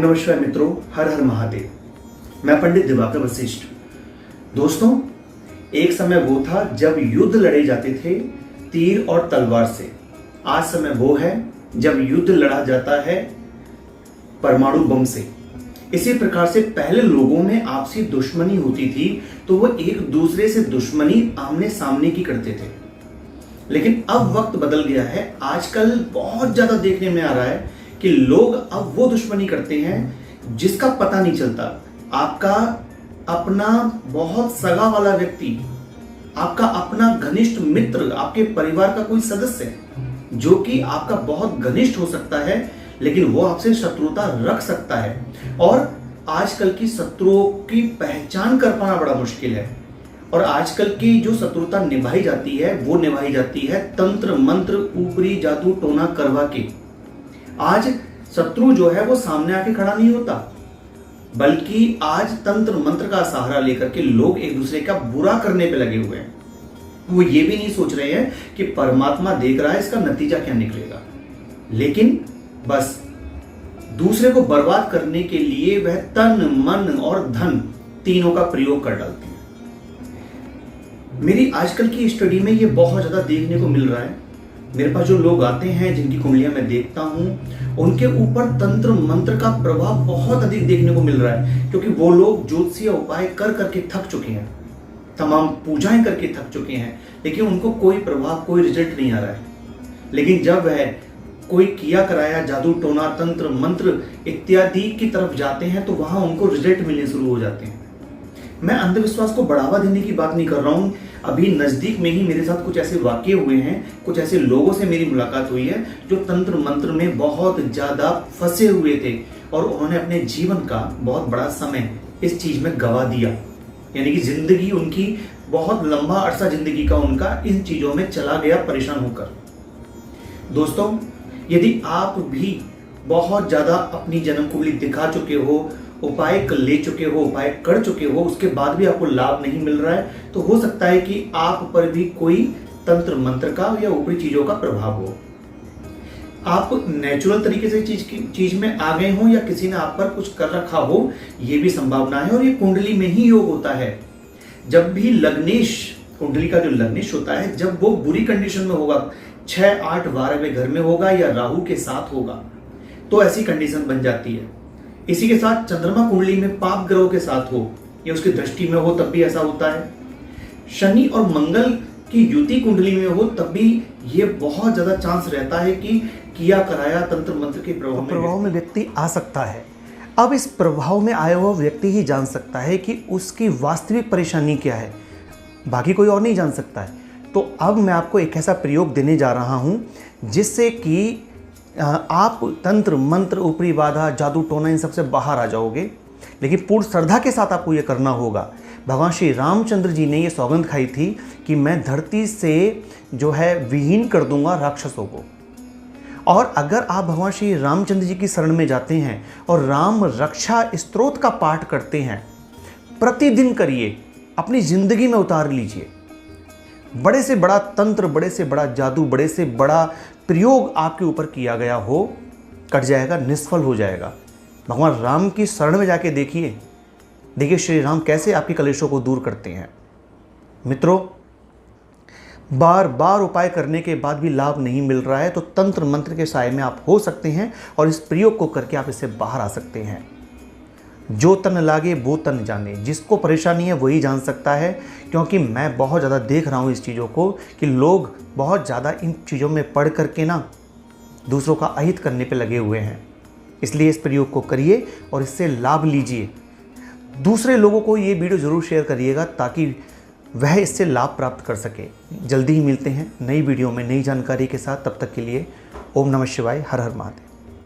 नमः शिवाय मित्रों, हर हर महादेव। मैं पंडित दिवाकर वशिष्ठ। दोस्तों, एक समय वो था जब युद्ध लड़े जाते थे तीर और तलवार से। आज समय वो है जब युद्ध लड़ा जाता है परमाणु बम से। इसी प्रकार से पहले लोगों में आपसी दुश्मनी होती थी तो वो एक दूसरे से दुश्मनी आमने सामने की करते थे। लेकिन अब वक्त बदल गया है। आजकल बहुत ज्यादा देखने में आ रहा है कि लोग अब वो दुश्मनी करते हैं जिसका पता नहीं चलता। आपका अपना बहुत सगा वाला व्यक्ति, आपका अपना घनिष्ठ मित्र, आपके परिवार का कोई सदस्य जो कि आपका बहुत घनिष्ठ हो सकता है, लेकिन वो आपसे शत्रुता रख सकता है। और आजकल की शत्रुओं की पहचान कर पाना बड़ा मुश्किल है। और आजकल की जो शत्रुता निभाई जाती है वो निभाई जाती है तंत्र मंत्र, ऊपरी जादू टोना करवा के। आज शत्रु जो है वो सामने आके खड़ा नहीं होता, बल्कि आज तंत्र मंत्र का सहारा लेकर के लोग एक दूसरे का बुरा करने पे लगे हुए हैं। वो ये भी नहीं सोच रहे हैं कि परमात्मा देख रहा है, इसका नतीजा क्या निकलेगा। लेकिन बस दूसरे को बर्बाद करने के लिए वह तन मन और धन तीनों का प्रयोग कर डालते हैं। मेरी आजकल की स्टडी में ये बहुत ज्यादा देखने को मिल रहा है। मेरे पास जो लोग आते हैं जिनकी कुंडलियां मैं देखता हूं, उनके ऊपर तंत्र मंत्र का प्रभाव बहुत अधिक देखने को मिल रहा है, क्योंकि वो लोग ज्योतिषीय उपाय कर करके थक चुके हैं, तमाम पूजाएं करके थक चुके हैं, लेकिन उनको कोई प्रभाव, कोई रिजल्ट नहीं आ रहा है। लेकिन जब वह कोई किया कराया जादू टोना तंत्र मंत्र इत्यादि की तरफ जाते हैं तो वहां उनको रिजल्ट मिलने शुरू हो जाते हैं। मैं अंधविश्वास को बढ़ावा देने की बात नहीं कर रहा हूं। अभी नजदीक में ही मेरे साथ कुछ ऐसे वाकये हुए हैं, कुछ ऐसे लोगों से मेरी मुलाकात हुई है जो तंत्र मंत्र में बहुत ज्यादा फंसे हुए थे और उन्होंने अपने जीवन का बहुत बड़ा समय इस चीज में गवा दिया। यानी कि जिंदगी उनकी, बहुत लंबा अरसा जिंदगी का उनका इन चीजों में चला गया परेशान होकर। दोस्तों, यदि आप भी बहुत ज्यादा अपनी जन्म कुंडली दिखा चुके हो, उपाय ले चुके हो, उपाय कर चुके हो, उसके बाद भी आपको लाभ नहीं मिल रहा है, तो हो सकता है कि आप पर भी कोई तंत्र मंत्र का या ऊपरी चीजों का प्रभाव हो। आप नेचुरल तरीके से चीज में आ गए हो या किसी ने आप पर कुछ कर रखा हो, यह भी संभावना है। और ये कुंडली में ही योग होता है। जब भी लग्नेश, कुंडली का जो लग्नेश होता है, जब वो बुरी कंडीशन में होगा, 6, 8, 12वें घर में होगा या राहु के साथ होगा, तो ऐसी कंडीशन बन जाती है। इसी के साथ चंद्रमा कुंडली में पाप ग्रहों के साथ हो या उसकी दृष्टि में हो, तब भी ऐसा होता है। शनि और मंगल की युति कुंडली में हो, तब भी ये बहुत ज्यादा चांस रहता है कि किया कराया तंत्र मंत्र के प्रभाव में व्यक्ति आ सकता है। अब इस प्रभाव में आया हुआ व्यक्ति ही जान सकता है कि उसकी वास्तविक परेशानी क्या है, बाकी कोई और नहीं जान सकता है। तो अब मैं आपको एक ऐसा प्रयोग देने जा रहा हूं जिससे कि आप तंत्र मंत्र, ऊपरी बाधा, जादू टोना, इन सबसे बाहर आ जाओगे। लेकिन पूर्ण श्रद्धा के साथ आपको यह करना होगा। भगवान श्री रामचंद्र जी ने यह सौगंध खाई थी कि मैं धरती से जो है विहीन कर दूंगा राक्षसों को। और अगर आप भगवान श्री रामचंद्र जी की शरण में जाते हैं और राम रक्षा स्तोत्र का पाठ करते हैं, प्रतिदिन करिए, अपनी जिंदगी में उतार लीजिए। बड़े से बड़ा तंत्र, बड़े से बड़ा जादू, बड़े से बड़ा प्रयोग आपके ऊपर किया गया हो, कट जाएगा, निष्फल हो जाएगा। भगवान राम की शरण में जाके देखिए श्री राम कैसे आपके कलेशों को दूर करते हैं। मित्रों, बार बार उपाय करने के बाद भी लाभ नहीं मिल रहा है तो तंत्र मंत्र के साए में आप हो सकते हैं और इस प्रयोग को करके आप इससे बाहर आ सकते हैं। जो तन लागे वो तन जाने। जिसको परेशानी है वही जान सकता है, क्योंकि मैं बहुत ज़्यादा देख रहा हूँ इस चीज़ों को कि लोग बहुत ज़्यादा इन चीज़ों में पढ़ करके ना दूसरों का अहित करने पे लगे हुए हैं। इसलिए इस प्रयोग को करिए और इससे लाभ लीजिए। दूसरे लोगों को ये वीडियो ज़रूर शेयर करिएगा ताकि वह इससे लाभ प्राप्त कर सके। जल्दी ही मिलते हैं नई वीडियो में नई जानकारी के साथ। तब तक के लिए ओम नमः शिवाय, हर हर महादेव।